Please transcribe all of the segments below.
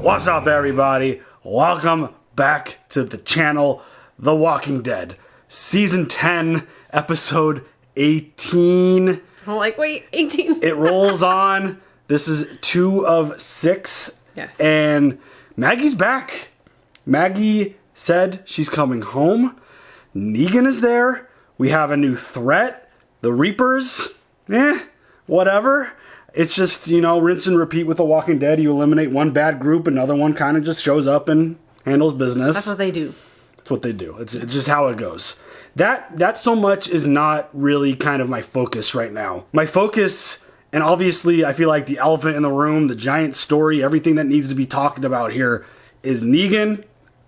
What's up, everybody? Welcome back to the channel, The Walking Dead, Season 10, Episode 18. I'm like, wait, 18. It rolls on. This is 2 of 6. Yes. And Maggie's back. Maggie said she's coming home. Negan is there. We have a new threat. The Reapers. Whatever. It's just, you know, rinse and repeat with The Walking Dead. You eliminate one bad group, another one kind of just shows up and handles business. That's what they do. That's what they do. It's just how it goes. That so much is not really kind of my focus right now. My focus, and obviously I feel like the elephant in the room, the giant story, everything that needs to be talked about here is Negan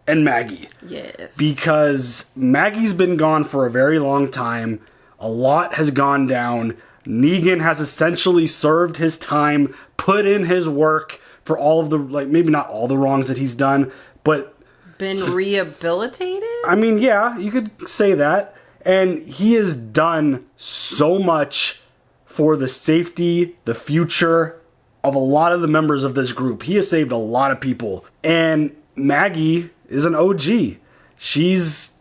and Maggie. Yes. Because Maggie's been gone for a very long time. A lot has gone down. Negan has essentially served his time, put in his work for all of the, like, maybe not all the wrongs that he's done, but... Been rehabilitated? I mean, yeah, you could say that. And he has done so much for the safety, the future of a lot of the members of this group. He has saved a lot of people. And Maggie is an OG. She's...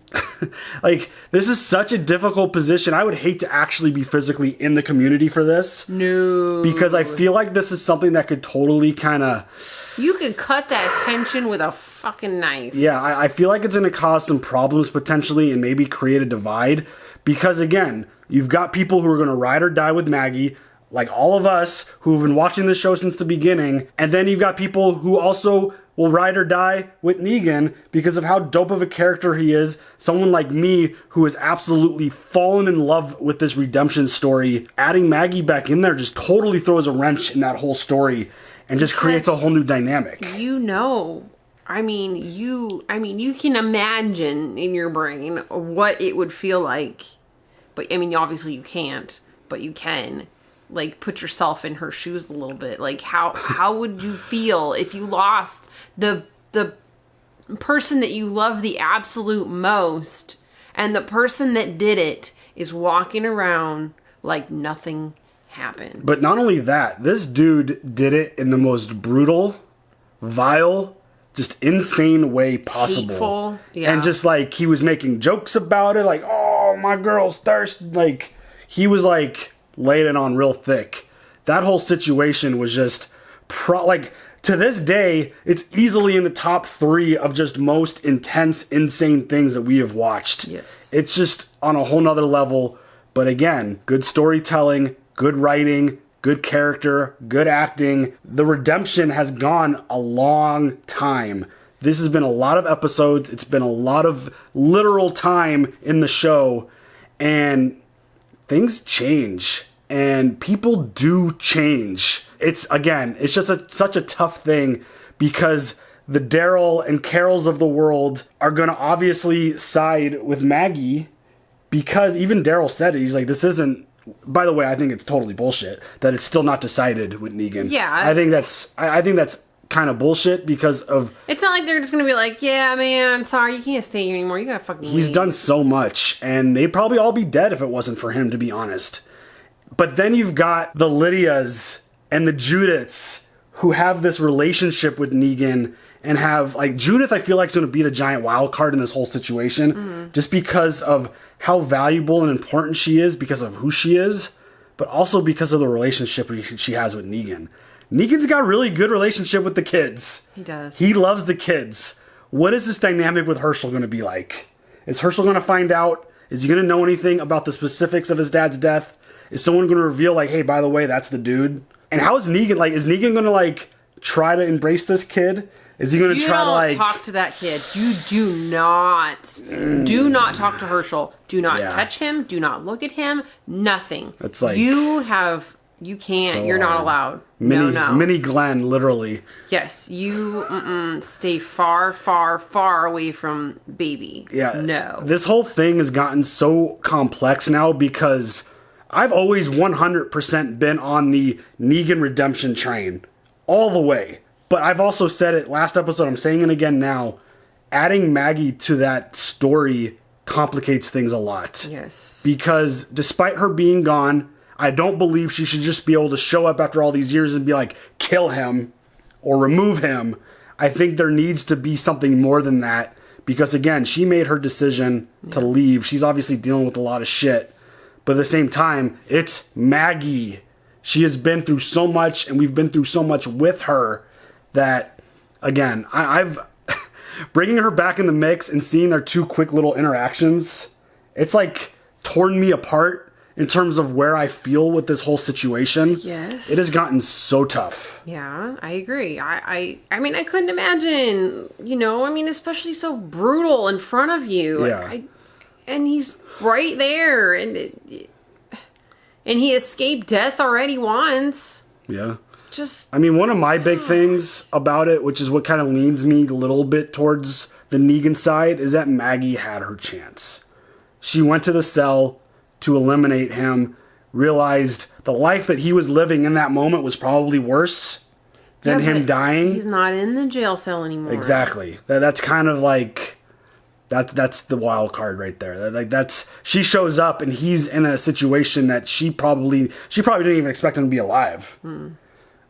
like, this is such a difficult position. I would hate to actually be physically in the community for this. No. Because I feel like this is something that could totally kind of... You could cut that tension with a fucking knife. Yeah, I feel like it's going to cause some problems potentially and maybe create a divide. Because again, you've got people who are going to ride or die with Maggie, like all of us who've been watching this show since the beginning. And then you've got people who also will ride or die with Negan because of how dope of a character he is. Someone like me who has absolutely fallen in love with this redemption story. Adding Maggie back in there just totally throws a wrench in that whole story and just creates a whole new dynamic. You know, you can imagine in your brain what it would feel like. But I mean, obviously you can't, but you can. Like, put yourself in her shoes a little bit. Like, how would you feel if you lost the person that you love the absolute most, and the person that did it is walking around like nothing happened? But not only that, this dude did it in the most brutal, vile, just insane way possible. Hateful, yeah. And just like, he was making jokes about it, like, oh, my girl's thirsty. Like, he was like... laid it on real thick. That whole situation was just like, to this day, it's easily in the top 3 of just most intense, insane things that we have watched. Yes. It's just on a whole nother level. But again, good storytelling, good writing, good character, good acting. The redemption has gone a long time. This has been a lot of episodes. It's been a lot of literal time in the show. And things change. And people do change. It's just such a tough thing because the Daryl and Carols of the world are going to obviously side with Maggie because even Daryl said it. He's like, this isn't... By the way, I think it's totally bullshit that it's still not decided with Negan. Yeah. I think that's kind of bullshit because of... It's not like they're just going to be like, yeah, man, sorry, you can't stay here anymore. You got to fucking He's leave. done so much, and they'd probably all be dead if it wasn't for him, to be honest. But then you've got the Lydias and the Judiths who have this relationship with Negan and have, like, Judith I feel like is going to be the giant wild card in this whole situation just because of how valuable and important she is because of who she is, but also because of the relationship she has with Negan. Negan's got a really good relationship with the kids. He does. He loves the kids. What is this dynamic with Herschel going to be like? Is Herschel going to find out? Is he going to know anything about the specifics of his dad's death? Is someone going to reveal, like, hey, by the way, that's the dude? And how is Negan, like, is Negan going to, like, try to embrace this kid? Is he going to try to, like... talk to that kid. You do not talk to Herschel. Do not touch him. Do not look at him. Nothing. It's like... You can't. So You're not allowed. No. Mini Glenn, literally. Yes, you stay far, far, far away from baby. Yeah. No. This whole thing has gotten so complex now because... I've always 100% been on the Negan redemption train. All the way. But I've also said it last episode, I'm saying it again now. Adding Maggie to that story complicates things a lot. Yes. Because despite her being gone, I don't believe she should just be able to show up after all these years and be like, kill him or remove him. I think there needs to be something more than that because, again, she made her decision to leave. She's obviously dealing with a lot of shit. But at the same time, it's Maggie. She has been through so much, and we've been through so much with her that, again, I've bringing her back in the mix and seeing their 2 quick little interactions, it's like torn me apart in terms of where I feel with this whole situation. Yes. It has gotten so tough. Yeah, I agree. I mean, I couldn't imagine, you know, I mean, especially so brutal in front of you. Yeah. And he's right there, and he escaped death already once. Yeah. Just, I mean, one of my big things about it, which is what kind of leans me a little bit towards the Negan side, is that Maggie had her chance. She went to the cell to eliminate him, realized the life that he was living in that moment was probably worse than him dying. He's not in the jail cell anymore. Exactly. That's kind of like that's the wild card right there. Like that's she shows up and he's in a situation that she probably didn't even expect him to be alive.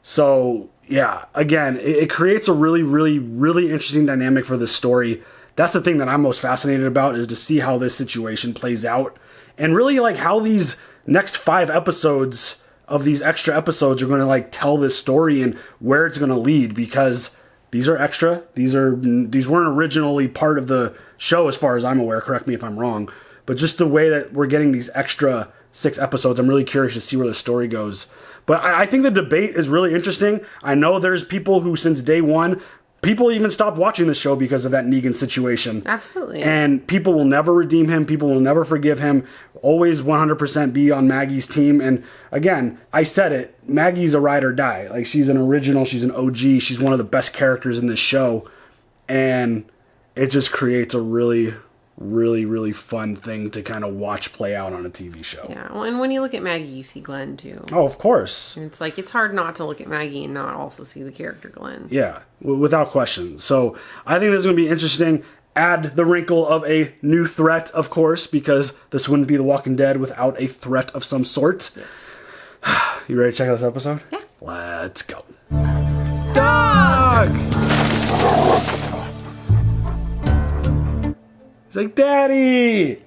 So yeah, again, it creates a really, really, really interesting dynamic for this story. That's the thing that I'm most fascinated about, is to see how this situation plays out. And really, like, how these next 5 episodes of these extra episodes are going to, like, tell this story and where it's going to lead, because these are extra. These weren't originally part of the show, as far as I'm aware. Correct me if I'm wrong. But just the way that we're getting these extra 6 episodes, I'm really curious to see where the story goes. But I think the debate is really interesting. I know there's people who, since day one, people even stopped watching the show because of that Negan situation. Absolutely. And people will never redeem him. People will never forgive him. Always 100% be on Maggie's team. And again, I said it, Maggie's a ride or die. Like, she's an original. She's an OG. She's one of the best characters in this show. And it just creates a really, really, really fun thing to kind of watch play out on a TV show. Yeah, well, and when you look at Maggie, you see Glenn too. Oh, of course. And it's like, it's hard not to look at Maggie and not also see the character Glenn. Yeah, without question. So I think this is going to be interesting. Add the wrinkle of a new threat, of course, because this wouldn't be The Walking Dead without a threat of some sort. Yes. You ready to check out this episode? Yeah. Let's go. Dog! He's like, Daddy!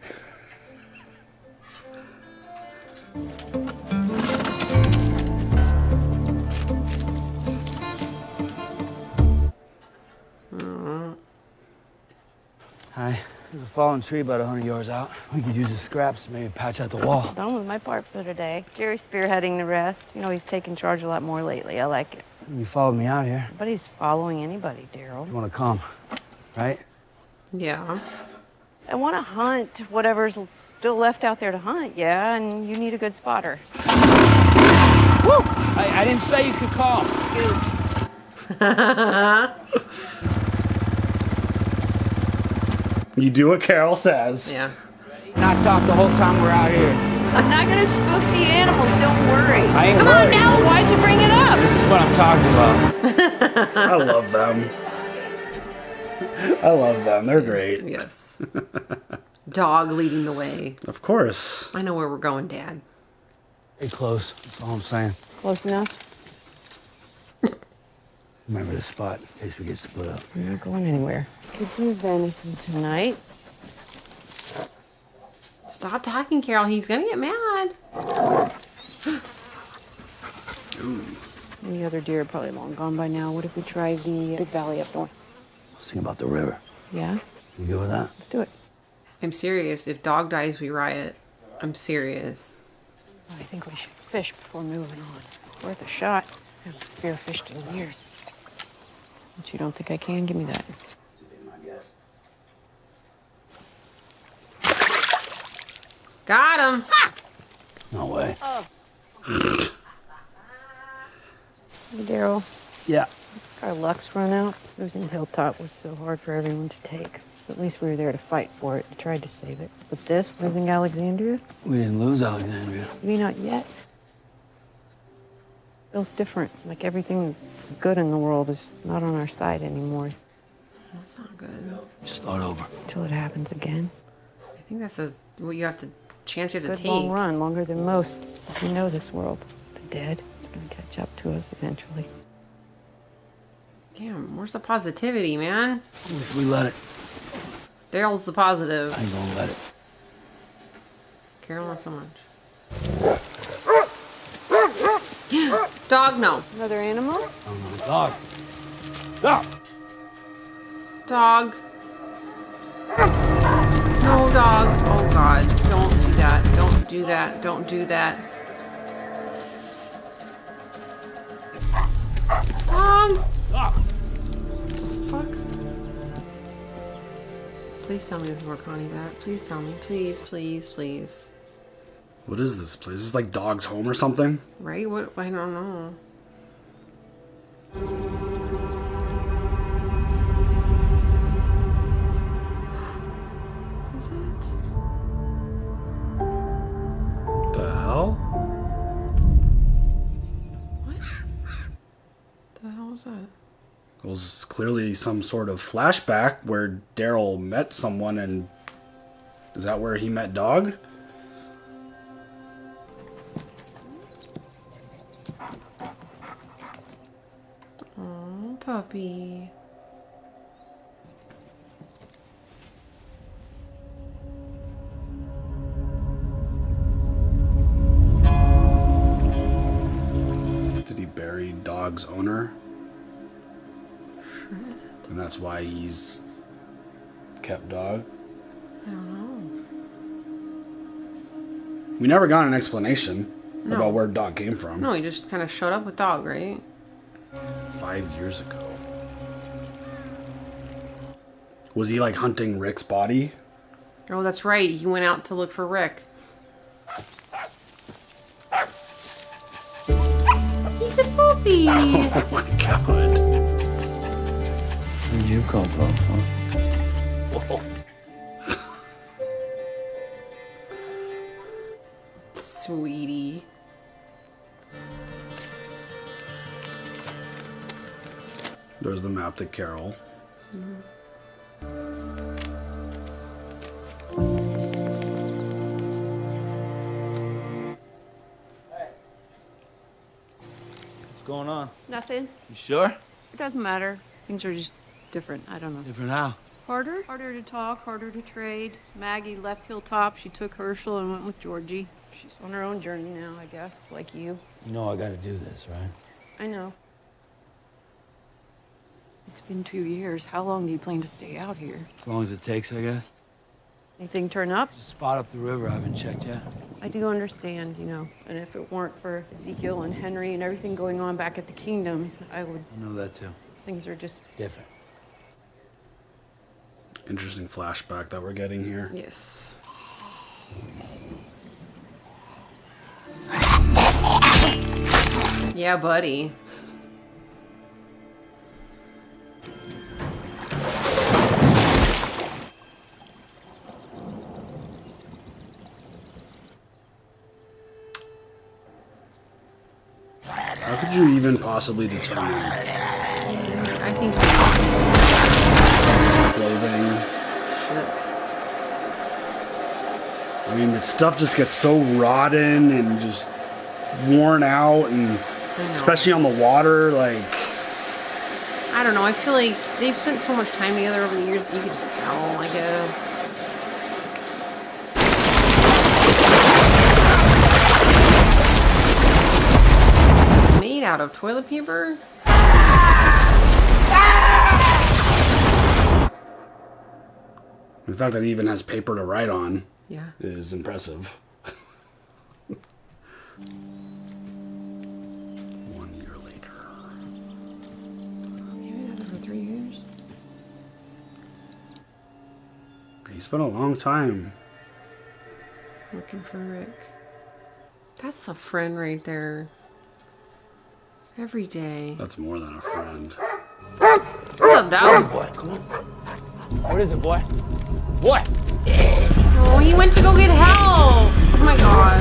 Hi. There's a fallen tree about 100 yards out. We could use the scraps to maybe patch out the wall. Done with my part for today. Jerry's spearheading the rest. You know, he's taking charge a lot more lately. I like it. You followed me out here. Nobody's following anybody, Daryl. You want to come, right? Yeah. I want to hunt whatever's still left out there to hunt, yeah, and you need a good spotter. Woo! I didn't say you could call. Scoot. You do what Carol says. Yeah. Not talk the whole time we're out here. I'm not going to spook the animals, don't worry. I ain't Come worried. on now, why'd you bring it up? This is what I'm talking about. I love them. I love them. They're great. Yes. Dog leading the way. Of course. I know where we're going, Dad. Stay close. That's all I'm saying. Close enough? Remember this spot in case we get split up. We're not going anywhere. Could do venison tonight. Stop talking, Carol. He's gonna get mad. The other deer are probably long gone by now. What if we try the big valley up north? Let's think about the river. Yeah? You go with that? Let's do it. I'm serious. If Dog dies, we riot. I'm serious. I think we should fish before moving on. Worth a shot. I haven't spearfished in years. But you don't think I can? Give me that. Got him. No way. Hey, Daryl. Yeah. Our luck's run out. Losing Hilltop was so hard for everyone to take. At least we were there to fight for it. We tried to save it. But this, losing Alexandria? We didn't lose Alexandria. Maybe not yet. Feels different. Like everything that's good in the world is not on our side anymore. That's not good. Start over. Until it happens again. I think that's what you have to chance you have to Good take. long run, longer than most. We know this world. The dead. It's gonna catch up to us eventually. Damn, where's the positivity, man? If we let it, Daryl's the positive. I ain't gonna let it. Carol, not so much. Dog, no. Another animal? Oh no, dog. Dog. Dog. No, dog. Oh, God. Don't do that. Don't do that. Don't do that. Dog. Dog. Fuck. Please tell me this is where Connie's at. Please tell me. Please, please, please. What is this place? Is this like Dog's home or something? Right? What? I don't know. Is it? The hell? What? The hell was that? It was clearly some sort of flashback where Daryl met someone, and is that where he met Dog? Oh, puppy. Did he bury Dog's owner? And that's why he's kept Dog? I don't know. We never got an explanation No. about where Dog came from. No, he just kind of showed up with Dog, right? 5 years ago. Was he like hunting Rick's body? Oh, that's right. He went out to look for Rick. He's a puppy. Oh my god. Where'd you come from, huh? Sweetie. There's the map to Carol. What's going on? Nothing. You sure? It doesn't matter. Things are just different. I don't know. Different how? Harder? Harder to talk, harder to trade. Maggie left Hilltop. She took Herschel and went with Georgie. She's on her own journey now, I guess, like you. You know I gotta do this, right? I know. It's been 2 years. How long do you plan to stay out here? As long as it takes, I guess. Anything turn up? There's a spot up the river I haven't checked yet. I do understand, you know. And if it weren't for Ezekiel and Henry and everything going on back at the kingdom, I would... I know that too. Things are just... Different. Interesting flashback that we're getting here. Yes. Yeah, buddy. How could you even possibly determine I think clothing? shit. I mean, that stuff just gets so rotten and just worn out, and especially on the water, like... I don't know. I feel like they've spent so much time together over the years that you can just tell, I guess. Made out of toilet paper? The fact that it even has paper to write on Yeah. is impressive. 1 year later. Maybe that over 3 years. He spent a long time. Looking for Rick. That's a friend right there. Every day. That's more than a friend. What's up, dog? Boy, come on. What is it, boy? What? Oh, he went to go get help. Oh my god.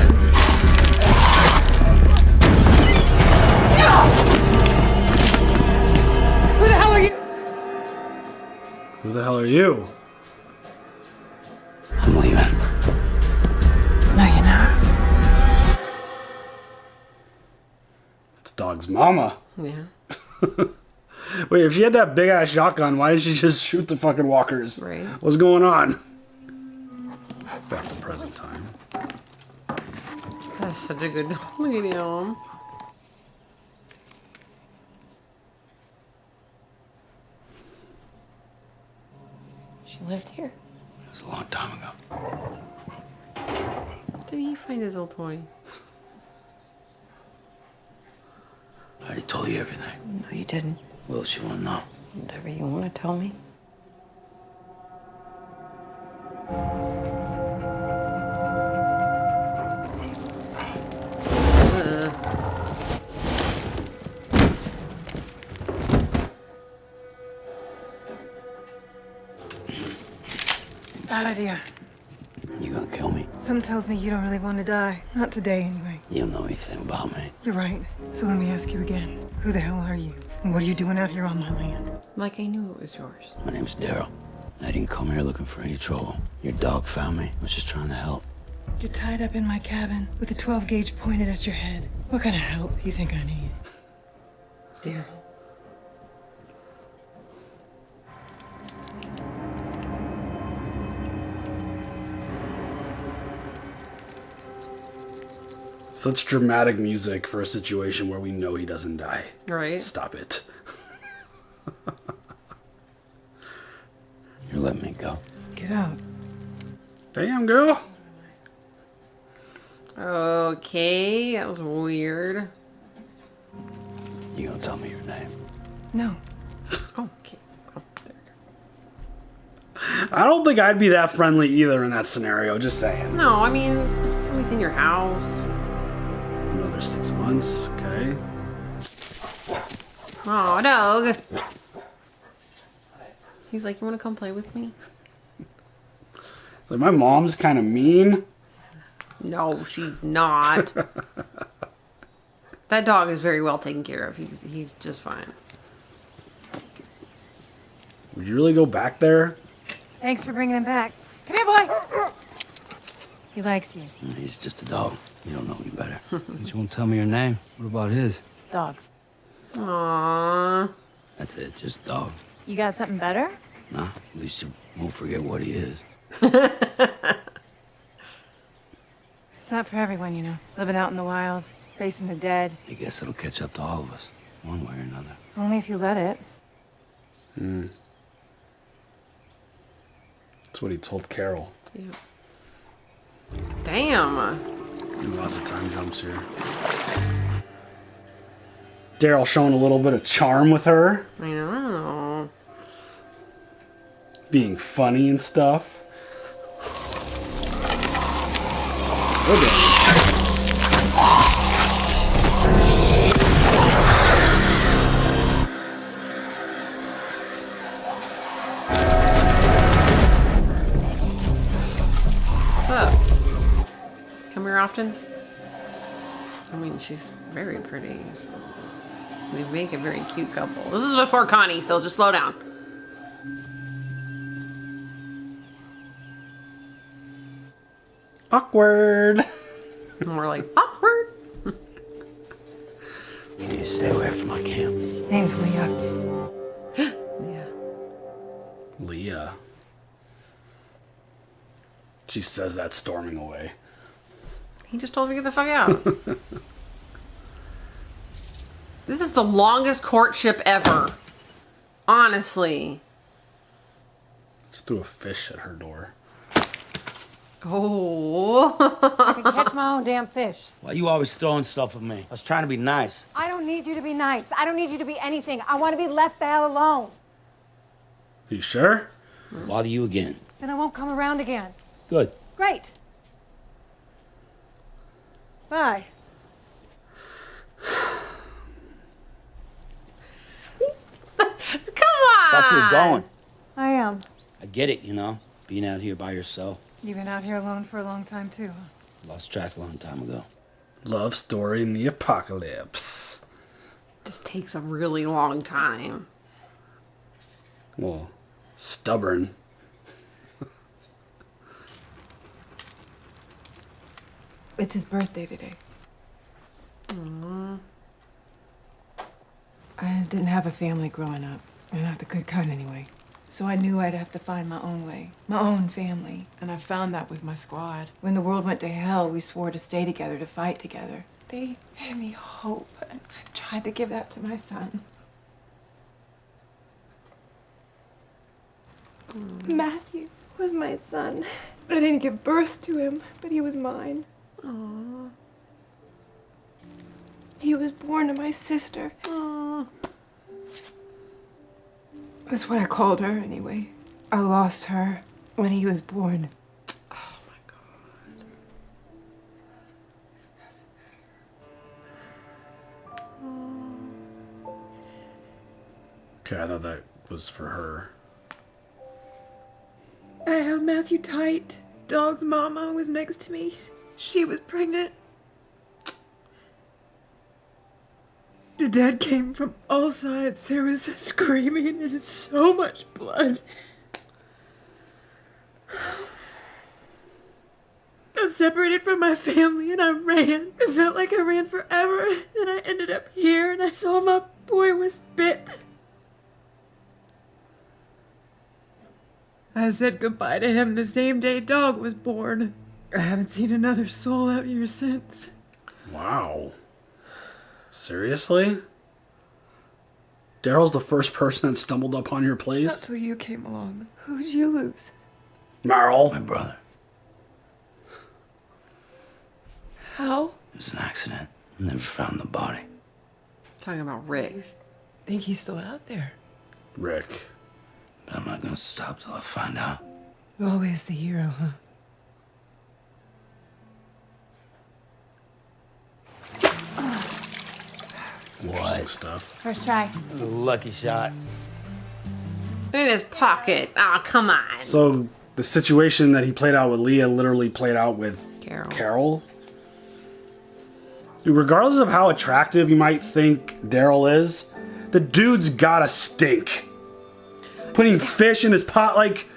Who the hell are you? Who the hell are you? I'm leaving. No, you're not. It's Dog's mama. Yeah. Wait, if she had that big ass shotgun, why did she just shoot the fucking walkers? Right. What's going on? Back to present time. That's such a good look at him. She lived here. It was a long time ago. Did he find his old toy? I already told you everything. No, you didn't. What else you want to know? Whatever you want to tell me. Bad idea. You gonna kill me? Something tells me you don't really want to die. Not today, anyway. You don't know anything about me. You're right. So let me ask you again. Who the hell are you? And what are you doing out here on my land? Like I knew it was yours. My name's Daryl. I didn't come here looking for any trouble. Your dog found me. I was just trying to help. You're tied up in my cabin with a 12 gauge pointed at your head. What kind of help you think I need? Here. Such dramatic music for a situation where we know he doesn't die. Right. Stop it. You're letting me go. Get out. Damn, girl. Okay, that was weird. You gonna tell me your name? No. Okay. Oh, there. I don't think I'd be that friendly either in that scenario, just saying. No, I mean, somebody's in your house. Another 6 months, okay. Oh, dog. He's like, you want to come play with me? Like, my mom's kind of mean. No, she's not. That dog is very well taken care of. He's just fine. Would you really go back there? Thanks for bringing him back. Come here, boy. He likes you. He's just a dog. You don't know any better. You won't tell me your name. What about his? Dog. Aww. That's it, just dog. You got something better? Nah, at least you won't forget what he is. It's not for everyone, you know. Living out in the wild, facing the dead. I guess it'll catch up to all of us, one way or another. Only if you let it. That's what he told Carol. Yeah. Damn. Lots of time jumps here. Daryl showing a little bit of charm with her. I know. Being funny and stuff. Okay. What's up? Come here often? I mean, she's very pretty. So they make a very cute couple. This is before Connie, so just slow down. Awkward. More like awkward. You need to stay away from my camp. Name's Leah. Yeah. Leah. She says that storming away. He just told me to get the fuck out. This is the longest courtship ever. Honestly. Just threw a fish at her door. Oh. I can catch my own damn fish. Why you always throwing stuff at me? I was trying to be nice. I don't need you to be nice. I don't need you to be anything. I want to be left the hell alone. You sure? Bother you again. Then I won't come around again. Good. Great. Bye. Come on. Thought you were going. I am. I get it, you know, being out here by yourself. You've been out here alone for a long time, too, huh? Lost track a long time ago. Love story in the apocalypse. Just takes a really long time. Well, stubborn. It's his birthday today. I didn't have a family growing up. Not the good kind, anyway. So I knew I'd have to find my own way, my own family. And I found that with my squad. When the world went to hell, we swore to stay together, to fight together. They gave me hope, and I've tried to give that to my son. Matthew was my son. I didn't give birth to him, but he was mine. Aww. He was born to my sister. Aww. That's what I called her, anyway. I lost her when he was born. Oh my God. Okay, I thought that was for her. I held Matthew tight. Dog's mama was next to me. She was pregnant. The dead came from all sides. There was screaming and so much blood. I was separated from my family and I ran. It felt like I ran forever. Then I ended up here and I saw my boy was bit. I said goodbye to him the same day Dog was born. I haven't seen another soul out here since. Wow. Seriously? Daryl's the first person that stumbled upon your place? That's who you came along. Who'd you lose? Merle. My brother. How? It was an accident. Never found the body. Talking about Rick. Think he's still out there. Rick. But I'm not gonna stop till I find out. You're always the hero, huh? What? Stuff. First try. Lucky shot. Look at his pocket. Oh, come on. So the situation that he played out with Leah literally played out with Carol. Dude, regardless of how attractive you might think Daryl is, the dude's gotta stink. Putting fish in his pot, like...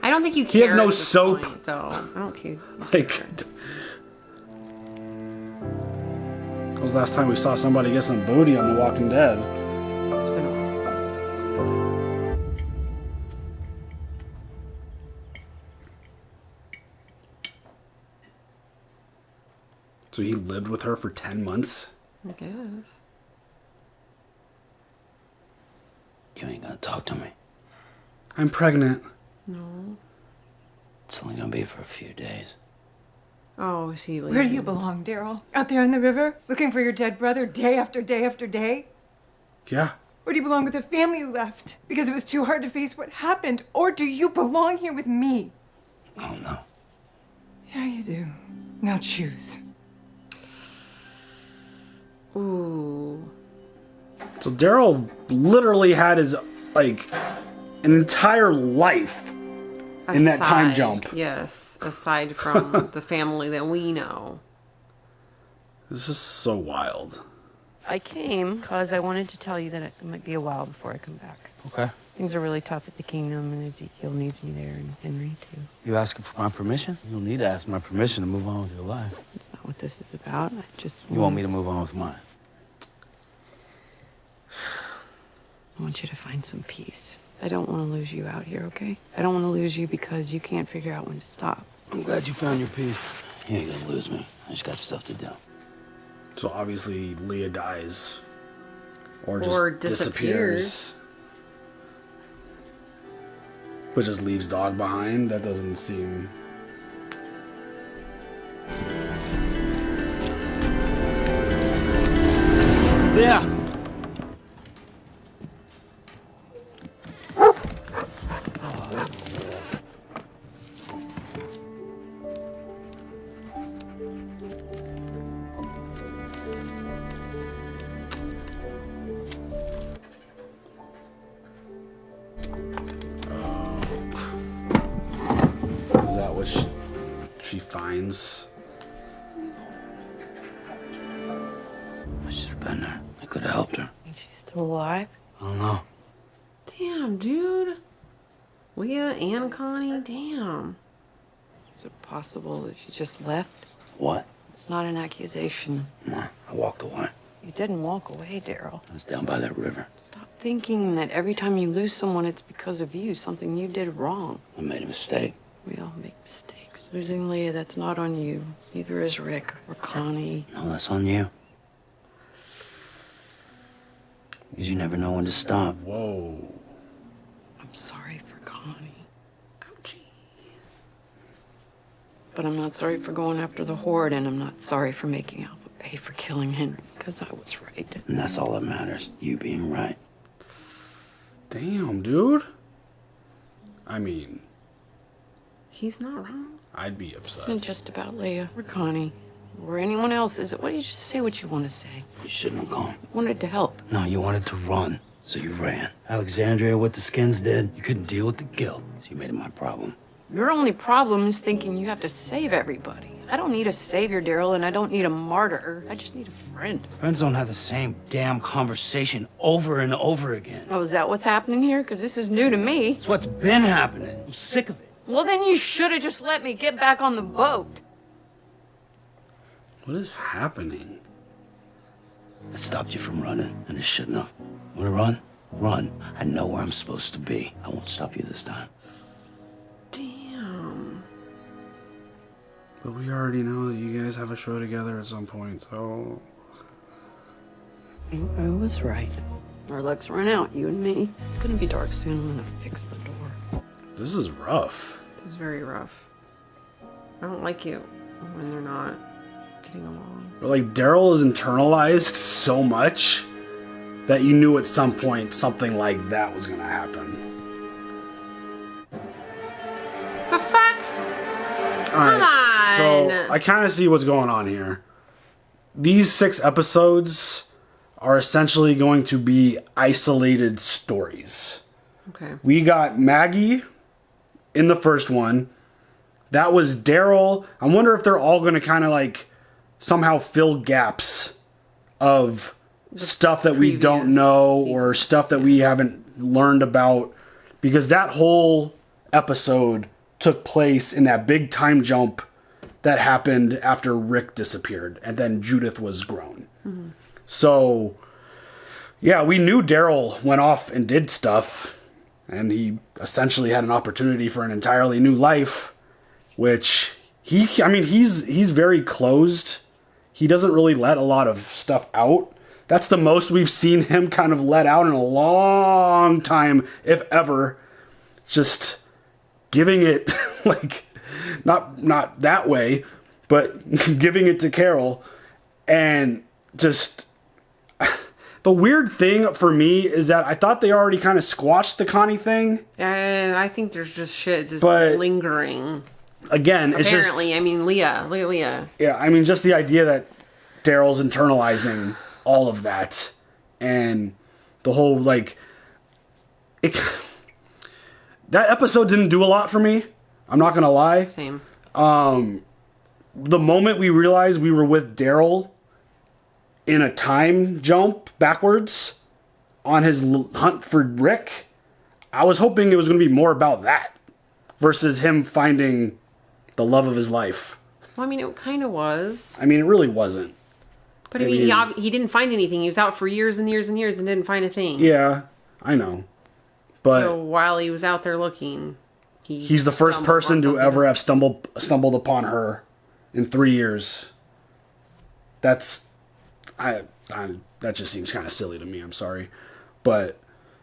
I don't think you care. He has no at this soap. point, though. I don't care. Like... When was the last time we saw somebody get some booty on The Walking Dead? It's been a while. So he lived with her for 10 months? I guess. You ain't gonna talk to me. I'm pregnant. No. It's only gonna be for a few days. Oh, is he leaving? Where do you belong, Daryl? Out there in the river, looking for your dead brother day after day after day? Yeah. Or do you belong with the family you left because it was too hard to face what happened? Or do you belong here with me? I don't know. Yeah, you do. Now choose. Ooh. So Daryl literally had his, like, an entire life in that time jump. Yes. Aside from the family that we know. This is so wild. I came because I wanted to tell you that it might be a while before I come back. Okay. Things are really tough at the kingdom, and Ezekiel needs me there, and Henry, too. You asking for my permission? You don't need to ask my permission to move on with your life. That's not what this is about. I just You want me to move on with mine? I want you to find some peace. I don't want to lose you out here, okay? I don't want to lose you because you can't figure out when to stop. I'm glad you found your peace. You ain't gonna lose me. I just got stuff to do. So obviously Leah dies. Or Or just disappears. disappears. But just leaves Dog behind. That doesn't seem... Yeah. Is that what she finds? I should have been there. I could have helped her. Think she's still alive? I don't know. Damn, dude. Leah and Connie, damn. Is it possible that she just left? What? It's not an accusation. Nah, I walked away. You didn't walk away, Daryl. I was down by that river. Stop thinking that every time you lose someone, it's because of you, something you did wrong. I made a mistake. We all make mistakes. Losing Leah, that's not on you. Neither is Rick or Connie. No, that's on you. Because you never know when to stop. Whoa. I'm sorry for Connie. Ouchie. But I'm not sorry for going after the Horde, and I'm not sorry for making Alpha pay for killing Henry, because I was right. And that's all that matters. You being right. Damn, dude. I mean, He's not wrong. I'd be This upset. isn't just about Leah or Connie or anyone else, is it? Why don't you just say what you want to say? You shouldn't have gone. I wanted to help. No, you wanted to run, so you ran. Alexandria, what the Skins did, you couldn't deal with the guilt, so you made it my problem. Your only problem is thinking you have to save everybody. I don't need a savior, Daryl, and I don't need a martyr. I just need a friend. Friends don't have the same damn conversation over and over again. Oh, is that what's happening here? Because this is new to me. It's what's been happening. I'm sick of it. Well, then you should have just let me get back on the boat. What is happening? I stopped you from running, and I shouldn't have. Wanna run? Run. I know where I'm supposed to be. I won't stop you this time. Damn. But we already know that you guys have a show together at some point, so... I was right. Our luck's run out, you and me. It's gonna be dark soon. I'm gonna fix the door. This is rough. This is very rough. I don't like it when they're not getting along. But like, Daryl is internalized so much that you knew at some point something like that was gonna happen. The fuck? Come on! So I kind of see what's going on here. These 6 episodes are essentially going to be isolated stories. Okay. We got Maggie in the first one. That was Daryl. I wonder if they're all going to kind of like somehow fill gaps of stuff that we don't know or stuff that we haven't learned about, because that whole episode took place in that big time jump that happened after Rick disappeared and then Judith was grown. Mm-hmm. So yeah, we knew Daryl went off and did stuff, and he essentially had an opportunity for an entirely new life, which he's very closed. He doesn't really let a lot of stuff out. That's the most we've seen him kind of let out in a long time, if ever. Just giving it, like, not that way, but giving it to Carol. And just... The weird thing for me is that I thought they already kind of squashed the Connie thing. I think there's just shit just But lingering. Again, it's just... Apparently, I mean, Leah. Yeah, I mean, just the idea that Daryl's internalizing all of that. And the whole, like... That episode didn't do a lot for me. I'm not going to lie. Same. The moment we realized we were with Daryl in a time jump backwards on his hunt for Rick, I was hoping it was going to be more about that versus him finding the love of his life. Well, I mean, it kind of was. I mean, it really wasn't. But I mean, he didn't find anything. He was out for years and years and years and didn't find a thing. Yeah, I know. But so while he was out there looking, he's the first person to ever have stumbled upon her in 3 years. That's... that just seems kind of silly to me. I'm sorry, but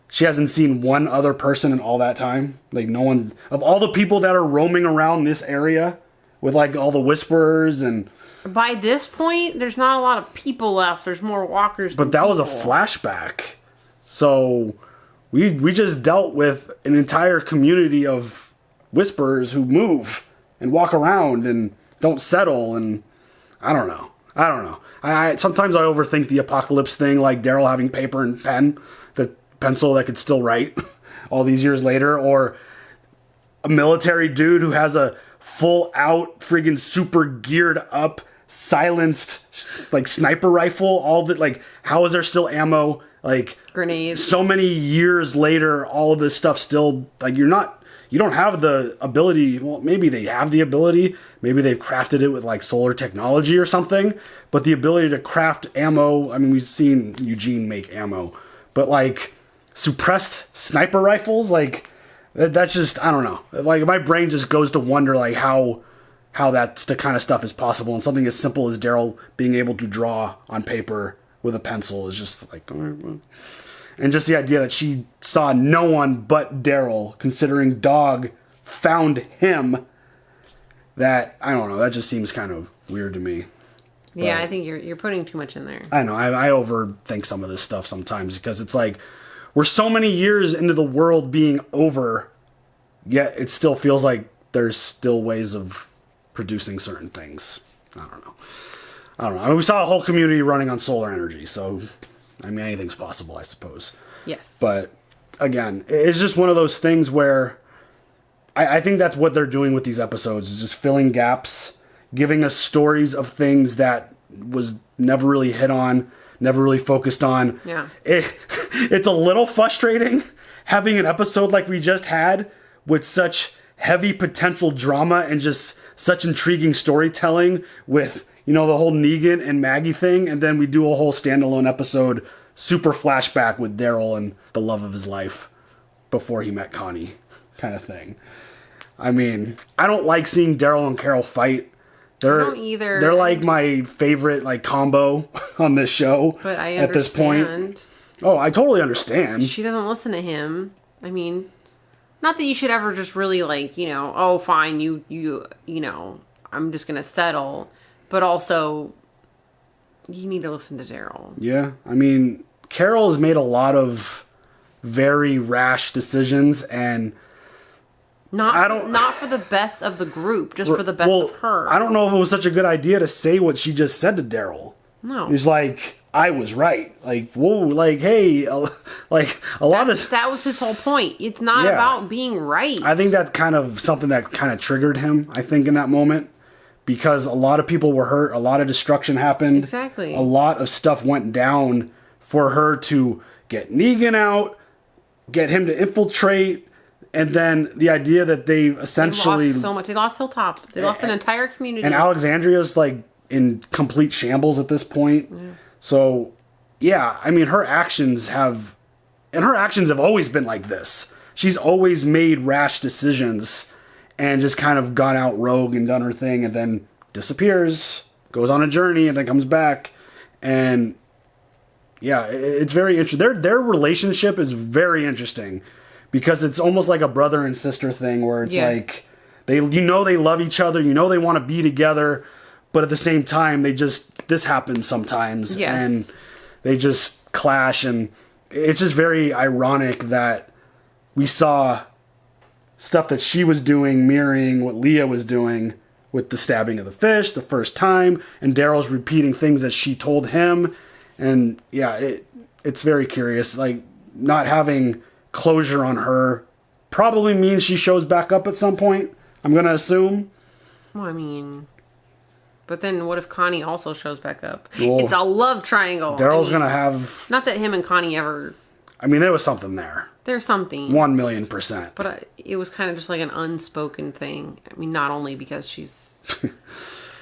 she hasn't seen one other person in all that time. Like, no one of all the people that are roaming around this area with like all the whisperers, and by this point, there's not a lot of people left. There's more walkers. But that was a flashback, so we just dealt with an entire community of whisperers who move and walk around and don't settle, and I don't know. I sometimes I overthink the apocalypse thing, like Daryl having paper and pen, the pencil that could still write all these years later, or a military dude who has a full out friggin' super geared up silenced like sniper rifle. All that, like, how is there still ammo? Like grenades. So many years later, all of this stuff still, like, you're you don't have the ability. Well, maybe they have the ability. Maybe they've crafted it with like solar technology or something. But the ability to craft ammo. I mean, we've seen Eugene make ammo, but like suppressed sniper rifles, like that's just, I don't know. Like my brain just goes to wonder like how that's the kind of stuff is possible. And something as simple as Daryl being able to draw on paper with a pencil is just like, all right, well. And just the idea that she saw no one but Daryl, considering Dog found him, that, I don't know, that just seems kind of weird to me. Yeah, But I think you're putting too much in there. I know, I overthink some of this stuff sometimes, because it's like, we're so many years into the world being over, yet it still feels like there's still ways of producing certain things. I don't know. I mean, we saw a whole community running on solar energy, so... I mean, anything's possible, I suppose. Yes. But, again, it's just one of those things where I think that's what they're doing with these episodes, is just filling gaps, giving us stories of things that was never really hit on, never really focused on. Yeah. It's a little frustrating having an episode like we just had with such heavy potential drama and just such intriguing storytelling with... You know, the whole Negan and Maggie thing, and then we do a whole standalone episode, super flashback with Daryl and the love of his life before he met Connie, kind of thing. I mean, I don't like seeing Daryl and Carol fight. I don't either. They're like my favorite like combo on this show. But I at this point. Oh, I totally understand. She doesn't listen to him. I mean, not that you should ever just really like, you know, oh fine, you know, I'm just gonna settle. But also, you need to listen to Daryl. Yeah, I mean, Carol has made a lot of very rash decisions, and not for the best of the group, just for the best of her. I don't know if it was such a good idea to say what she just said to Daryl. No, he's like, I was right. Like, whoa, like, hey, like a lot of that was his whole point. It's not about being right. I think that's kind of something that kind of triggered him. I think in that moment. Because a lot of people were hurt, a lot of destruction happened. Exactly. A lot of stuff went down for her to get Negan out, get him to infiltrate, and then the idea that they essentially... They lost so much. They lost Hilltop. They lost an entire community. And Alexandria's like in complete shambles at this point. Yeah. So, yeah, I mean, her actions have always been like this. She's always made rash decisions and just kind of gone out rogue and done her thing and then disappears, goes on a journey, and then comes back. And yeah, it's very interesting. Their relationship is very interesting because it's almost like a brother and sister thing where it's like they love each other, they want to be together, but at the same time this happens sometimes and they just clash, and it's just very ironic that we saw stuff that she was doing mirroring what Leah was doing with the stabbing of the fish the first time, and Daryl's repeating things that she told him. And yeah, it's very curious. Like, not having closure on her probably means she shows back up at some point, I'm gonna assume. Well, I mean, but then what if Connie also shows back up? Well, it's a love triangle. Daryl's gonna have... Not that him and Connie ever... I mean, there was something there. There's something. 1,000,000%. But it was kind of just like an unspoken thing. I mean, not only because she's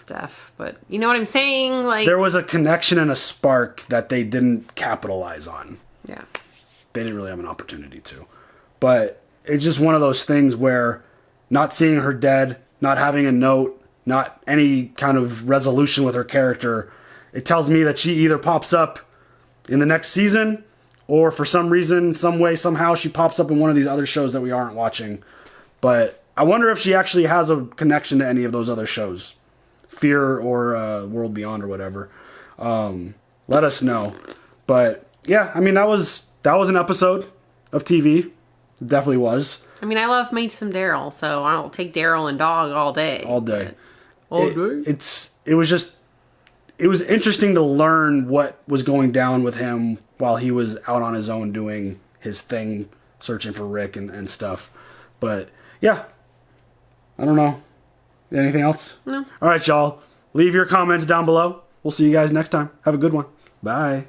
deaf, but you know what I'm saying? Like, there was a connection and a spark that they didn't capitalize on. Yeah. They didn't really have an opportunity to. But it's just one of those things where not seeing her dead, not having a note, not any kind of resolution with her character, it tells me that she either pops up in the next season, or for some reason, some way, somehow, she pops up in one of these other shows that we aren't watching. But I wonder if she actually has a connection to any of those other shows. Fear or World Beyond or whatever. Let us know. But yeah, I mean, that was an episode of TV. It definitely was. I mean, I love me some Daryl, so I'll take Daryl and Dog all day. All day. All day? It was interesting to learn what was going down with him while he was out on his own doing his thing, searching for Rick and stuff. But yeah, I don't know. Anything else? No. All right, y'all. Leave your comments down below. We'll see you guys next time. Have a good one. Bye.